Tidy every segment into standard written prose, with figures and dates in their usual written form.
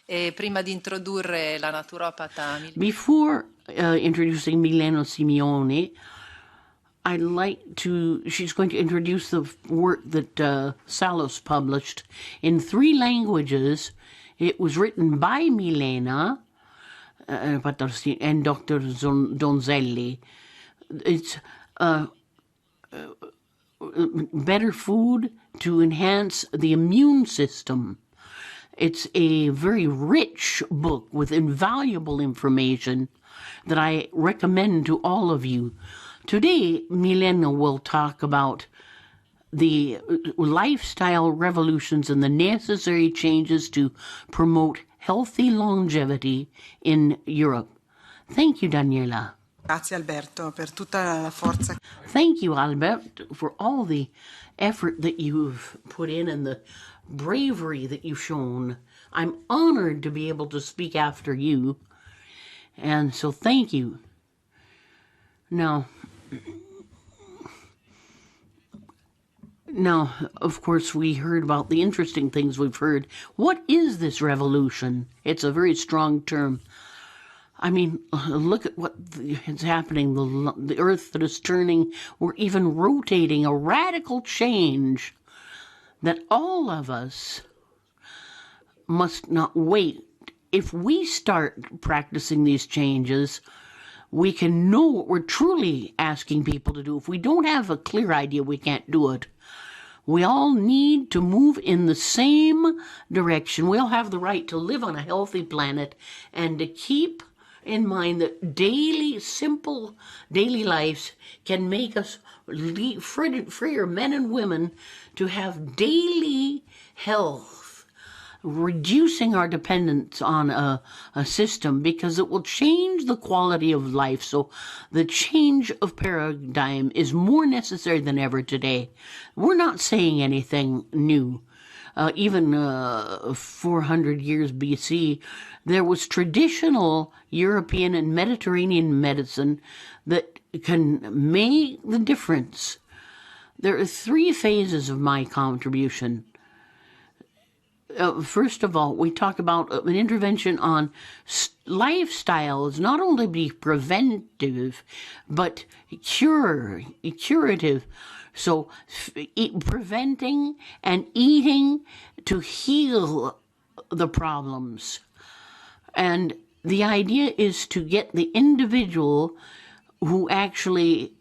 E prima di introdurre la naturopata Before introducing Milena Simeoni, she's going to introduce the work that SALUS published in 3 languages. It was written by Milena and Dr. Donzelli. It's better food to enhance the immune system. It's a very rich book with invaluable information that I recommend to all of you. Today, Milena will talk about the lifestyle revolutions and the necessary changes to promote healthy longevity in Europe. Thank you, Daniela. Grazie Alberto per tutta la forza. Thank you, Albert, for all the effort that you've put in and the bravery that you've shown. I'm honored to be able to speak after you, and so thank you. Now, of course, we heard about the interesting things we've heard. What is this revolution? It's a very strong term. I mean, look at what is happening. The earth that is turning, or even rotating, a radical change that all of us must not wait. If we start practicing these changes, we can know what we're truly asking people to do. If we don't have a clear idea, we can't do it. We all need to move in the same direction. We all have the right to live on a healthy planet and to keep in mind that simple daily lives can make us freer men and women to have daily health, reducing our dependence on a system, because it will change the quality of life. So the change of paradigm is more necessary than ever today. We're not saying anything new. Even 400 years BC, there was traditional European and Mediterranean medicine that can make the difference. There are 3 phases of my contribution. First of all, we talk about an intervention on lifestyles, not only be preventive, but curative. So preventing and eating to heal the problems. And the idea is to get the individual who actually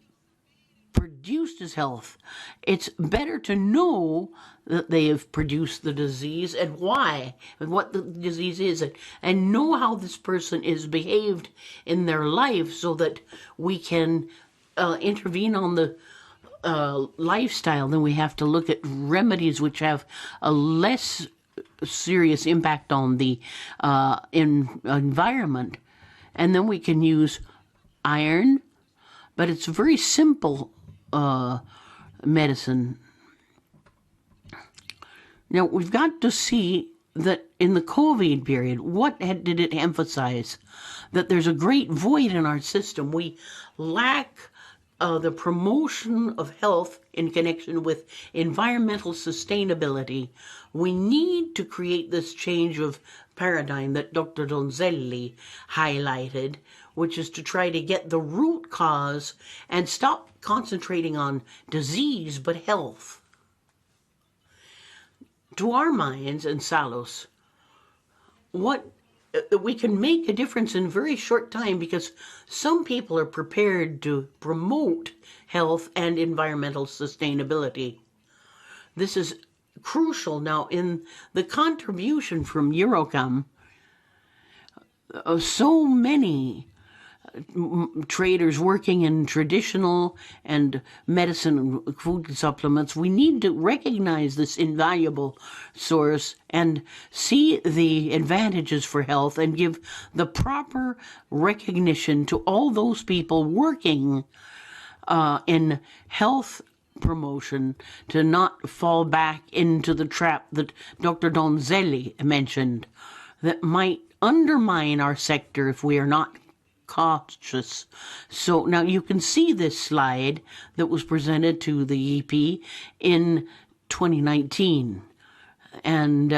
produced his health. It's better to know that they have produced the disease and why, and what the disease is, and know how this person is behaved in their life, so that we can intervene on the lifestyle. Then we have to look at remedies which have a less serious impact on the environment. And then we can use iron, but it's a very simple medicine. Now, we've got to see that in the COVID period, what did it emphasize? That there's a great void in our system. We lack the promotion of health in connection with environmental sustainability. We need to create this change of paradigm that Dr. Donzelli highlighted, which is to try to get the root cause and stop concentrating on disease but health. To our minds in SALUS, we can make a difference in a very short time, because some people are prepared to promote health and environmental sustainability. This is crucial. Now, in the contribution from Eurocom, so many traders working in traditional and medicine food supplements, we need to recognize this invaluable source and see the advantages for health and give the proper recognition to all those people working in health promotion, to not fall back into the trap that Dr. Donzelli mentioned, that might undermine our sector if we are not cautious. So now you can see this slide that was presented to the EP in 2019. And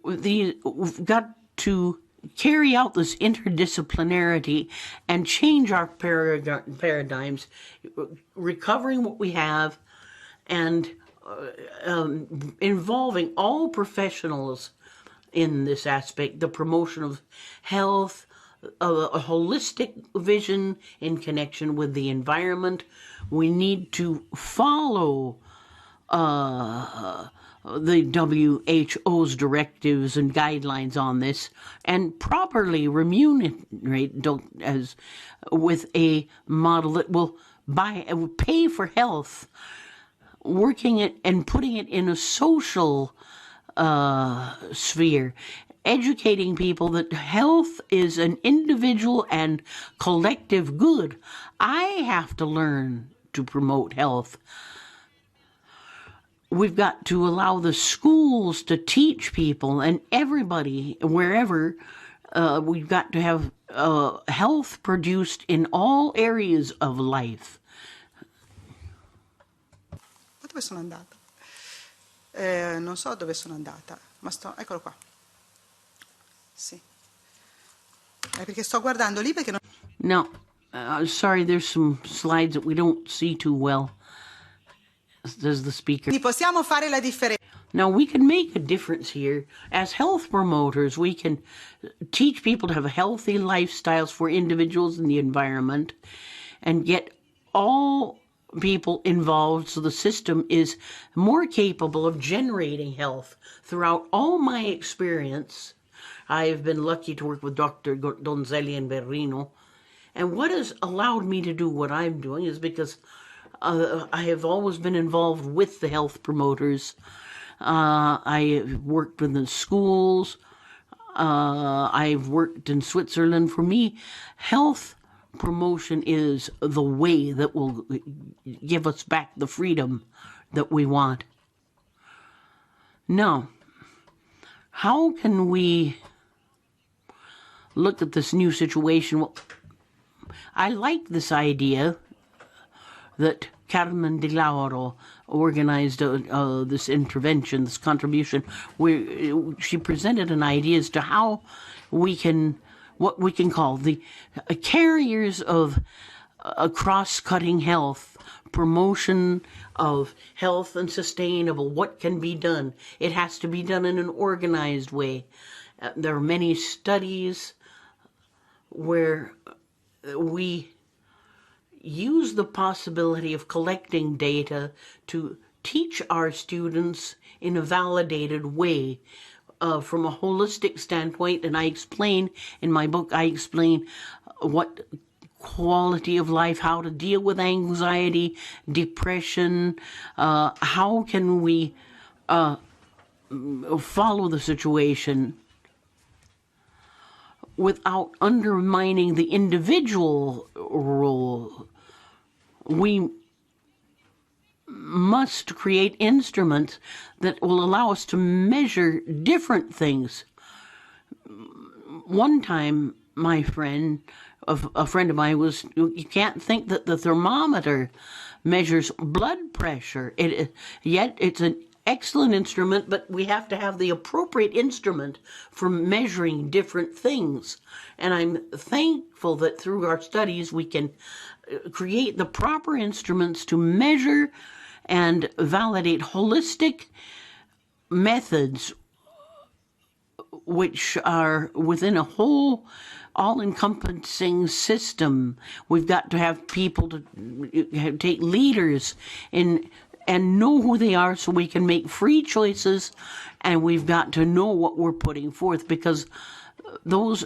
we've got to carry out this interdisciplinarity and change our paradigms, recovering what we have, and involving all professionals in this aspect, the promotion of health, a holistic vision in connection with the environment. We need to follow the WHO's directives and guidelines on this, and properly remunerate as with a model that will pay for health, working it and putting it in a social sphere, educating people that health is an individual and collective good. I have to learn to promote health. We've got to allow the schools to teach people, and everybody, wherever, we've got to have health produced in all areas of life. Ma dove sono andata? Non so dove sono andata, ma eccolo qua. Sì. Perché sto guardando lì perché non... Now, sorry, there's some slides that we don't see too well. Does the speaker. Quindi possiamo fare la differenza. Now, we can make a difference here. As health promoters, we can teach people to have healthy lifestyles for individuals and the environment and get all people involved so the system is more capable of generating health. Throughout all my experience, I have been lucky to work with Dr. Donzelli and Berrino. And what has allowed me to do what I'm doing is because I have always been involved with the health promoters. I worked with the schools. I've worked in Switzerland. For me, health promotion is the way that will give us back the freedom that we want. Now, how can we look at this new situation? Well, I like this idea that Carmen Di Lauro organized this intervention, this contribution, where she presented an idea as to how we can, what we can call the carriers of cross-cutting health, promotion of health and sustainable, what can be done. It has to be done in an organized way. There are many studies where we use the possibility of collecting data to teach our students in a validated way from a holistic standpoint. And I explain in my book, I explain what quality of life, how to deal with anxiety, depression, how can we follow the situation without undermining the individual role. We must create instruments that will allow us to measure different things. One time, my friend, a friend of mine was, you can't think that the thermometer measures blood pressure. Yet it's an excellent instrument, but we have to have the appropriate instrument for measuring different things. And I'm thankful that through our studies we can create the proper instruments to measure and validate holistic methods which are within a whole all-encompassing system. We've got to have people to take leaders in and know who they are so we can make free choices, and we've got to know what we're putting forth, because those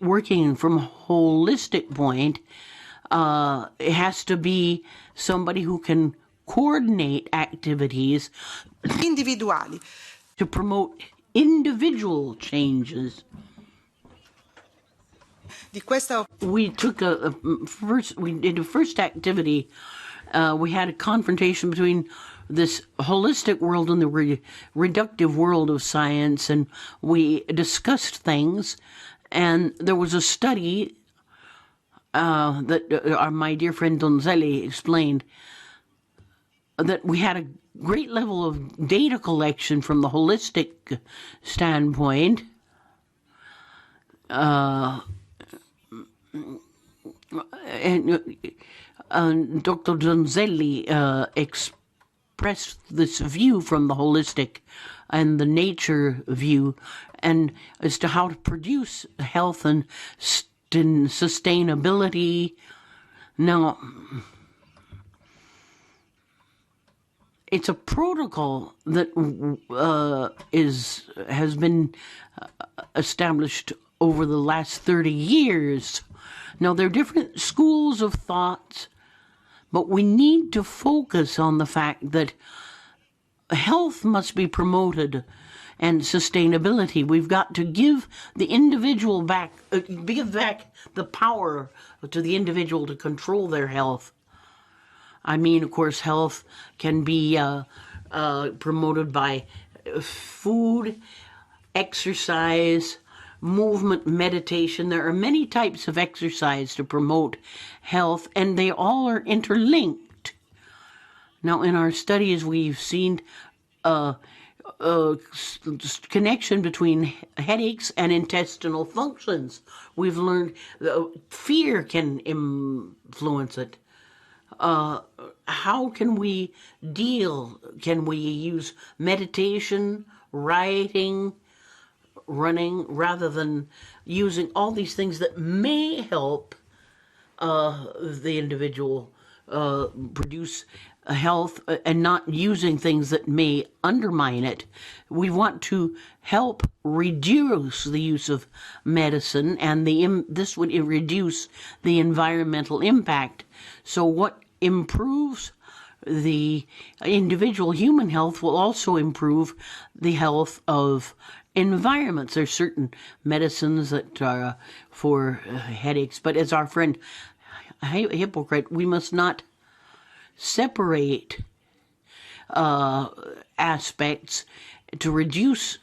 working from a holistic point, it has to be somebody who can coordinate activities individuali to promote individual changes. di questa We took we did a first activity. We had a confrontation between this holistic world and the reductive world of science, and we discussed things. And there was a study that my dear friend Donzelli explained, that we had a great level of data collection from the holistic standpoint. And Dr. Donzelli expressed this view from the holistic and the nature view, and as to how to produce health and sustainability. Now, it's a protocol that has been established over the last 30 years. Now, there are different schools of thought, but we need to focus on the fact that health must be promoted and sustainability. We've got to give the individual back, give back the power to the individual to control their health. I mean, of course, health can be promoted by food, exercise, movement, meditation. There are many types of exercise to promote health, and they all are interlinked. Now, in our studies, we've seen connection between headaches and intestinal functions. We've learned fear can influence it. How can we deal? Can we use meditation, writing, running, rather than using all these things that may help the individual produce health, and not using things that may undermine it? We want to help reduce the use of medicine, and this would reduce the environmental impact. So what improves the individual human health will also improve the health of environments. There's certain medicines that are for headaches, but as our friend Hippocrates, we must not separate aspects to reduce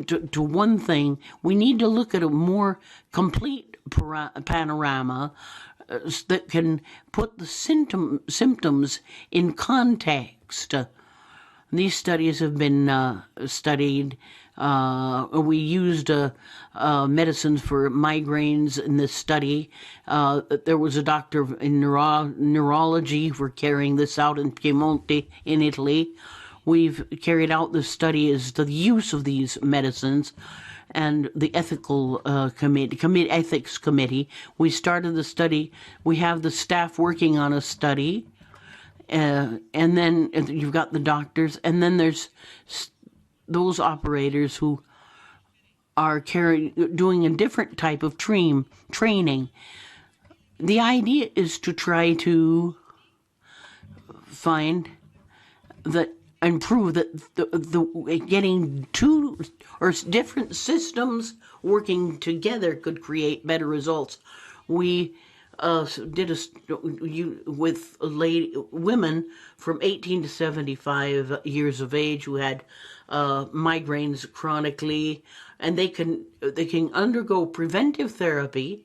to one thing. We need to look at a more complete panorama that can put the symptoms in context. These studies have been studied. We used medicines for migraines in this study. There was a doctor in neurology for carrying this out in Piemonte in Italy. We've carried out this study as to the use of these medicines, and the ethical ethics committee. We started the study. We have the staff working on a study, and then you've got the doctors, and then there's those operators who are doing a different type of training. The idea is to try to find that, improve that the getting two or different systems working together could create better results. We did with women from 18 to 75 years of age who had migraines chronically, and they can undergo preventive therapy,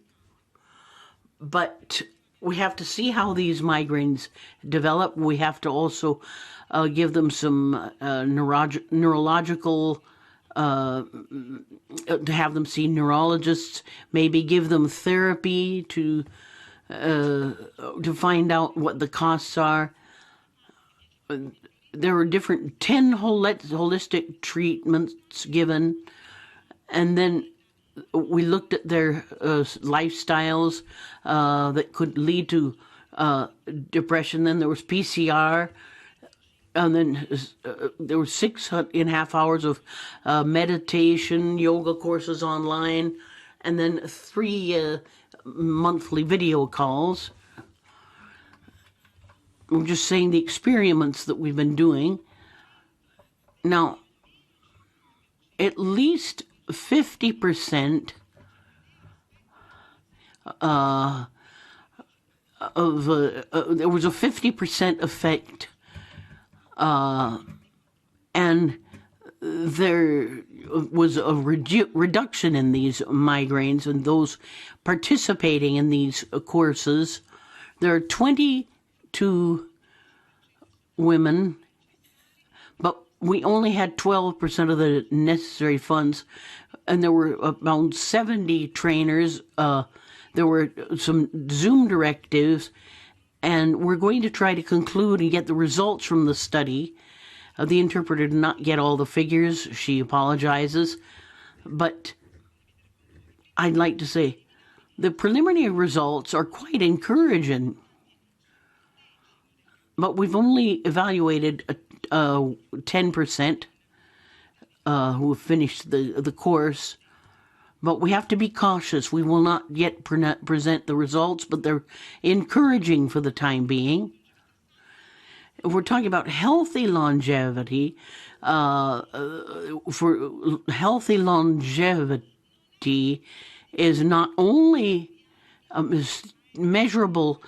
but we have to see how these migraines develop. We have to also give them some neurological, to have them see neurologists, maybe give them therapy to find out what the costs are. There were 10 holistic treatments given, and then we looked at their lifestyles that could lead to depression. Then there was PCR, and then there were 6.5 hours of meditation, yoga courses online, and then 3 monthly video calls. I'm just saying the experiments that we've been doing. Now, at least 50% there was a 50% effect, and there was a reduction in these migraines, and those participating in these courses. There are 22 women we only had 12% of the necessary funds, and there were around 70 trainers. There were some Zoom directives, and we're going to try to conclude and get the results from the study. The interpreter did not get all the figures. She apologizes. But I'd like to say the preliminary results are quite encouraging. But we've only evaluated 10% who have finished the course. But we have to be cautious. We will not yet present the results, but they're encouraging for the time being. If we're talking about healthy longevity, for healthy longevity is not only measurable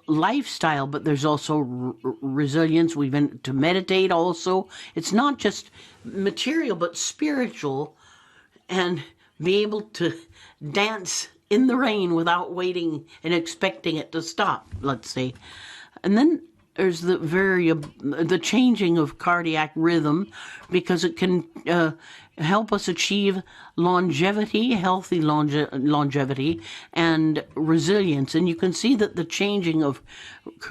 lifestyle, but there's also resilience. We've been to meditate also. It's not just material, but spiritual, and be able to dance in the rain without waiting and expecting it to stop, let's say. And then there's the changing of cardiac rhythm, because it can help us achieve longevity, healthy longevity, and resilience. And you can see that the changing of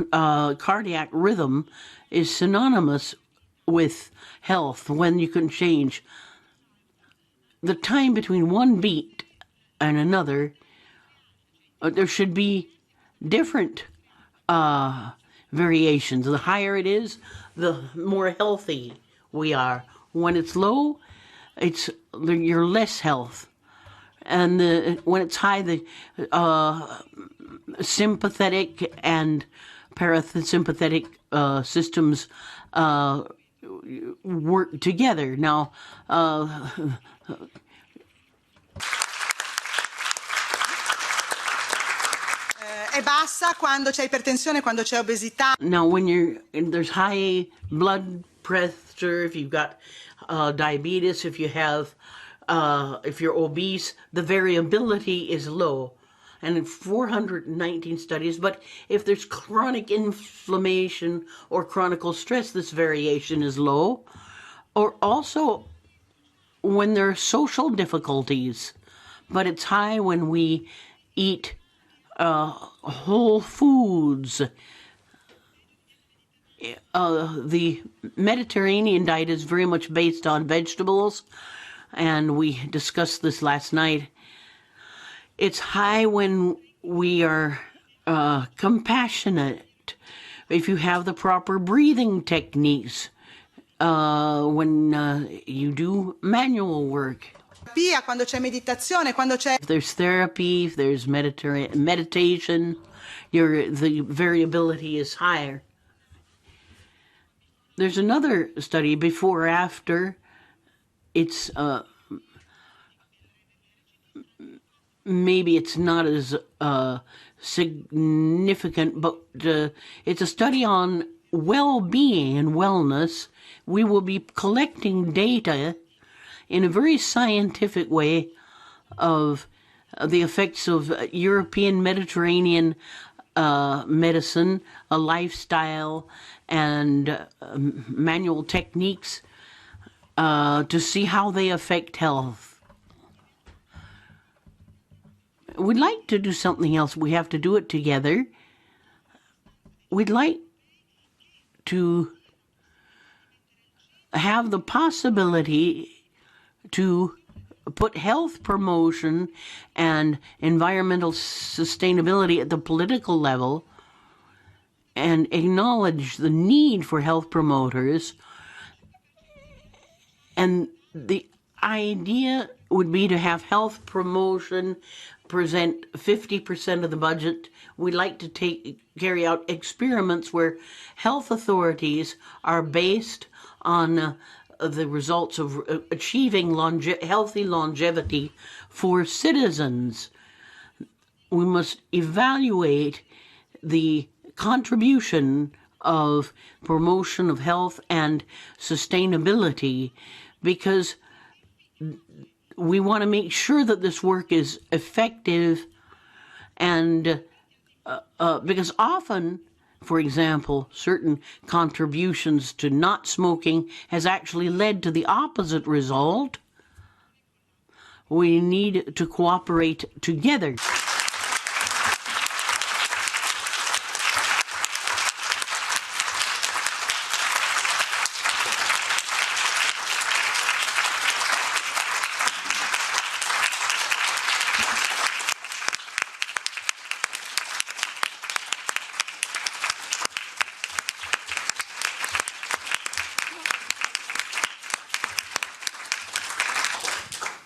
cardiac rhythm is synonymous with health, when you can change the time between one beat and another. There should be different variations. The higher it is, the more healthy we are. When it's low, you're less health. And when it's high, the sympathetic and parasympathetic systems work together. Now, è bassa quando c'è ipertensione, quando c'è obesità. Now, when there's high blood pressure, if you've got diabetes, if you're obese, the variability is low. And in 419 studies, but if there's chronic inflammation or chronic stress, this variation is low. Or also when there are social difficulties, but it's high when we eat whole foods. The Mediterranean diet is very much based on vegetables, and we discussed this last night. It's high when we are compassionate, if you have the proper breathing techniques, when you do manual work. Quando c'è meditazione, quando c'è... If there's therapy, if there's meditation, the variability is higher. There's another study, before or after. It's maybe it's not as significant, but it's a study on well-being and wellness. We will be collecting data in a very scientific way of the effects of European Mediterranean medicine, a lifestyle, and manual techniques to see how they affect health. We'd like to do something else. We have to do it together. We'd like to have the possibility to put health promotion and environmental sustainability at the political level, and acknowledge the need for health promoters. And the idea would be to have health promotion present 50% of the budget. We'd like to carry out experiments where health authorities are based on the results of achieving healthy longevity for citizens. We must evaluate the contribution of promotion of health and sustainability, because we want to make sure that this work is effective, and because often for example, certain contributions to not smoking has actually led to the opposite result. We need to cooperate together.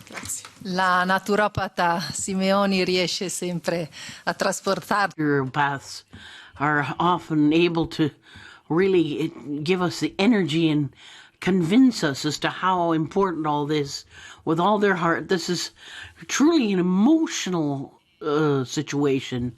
Grazie. La naturopata Simeoni riesce sempre a trasportarci. Naturopaths are often able to really give us the energy and convince us as to how important all this, with all their heart. This is truly an emotional situation.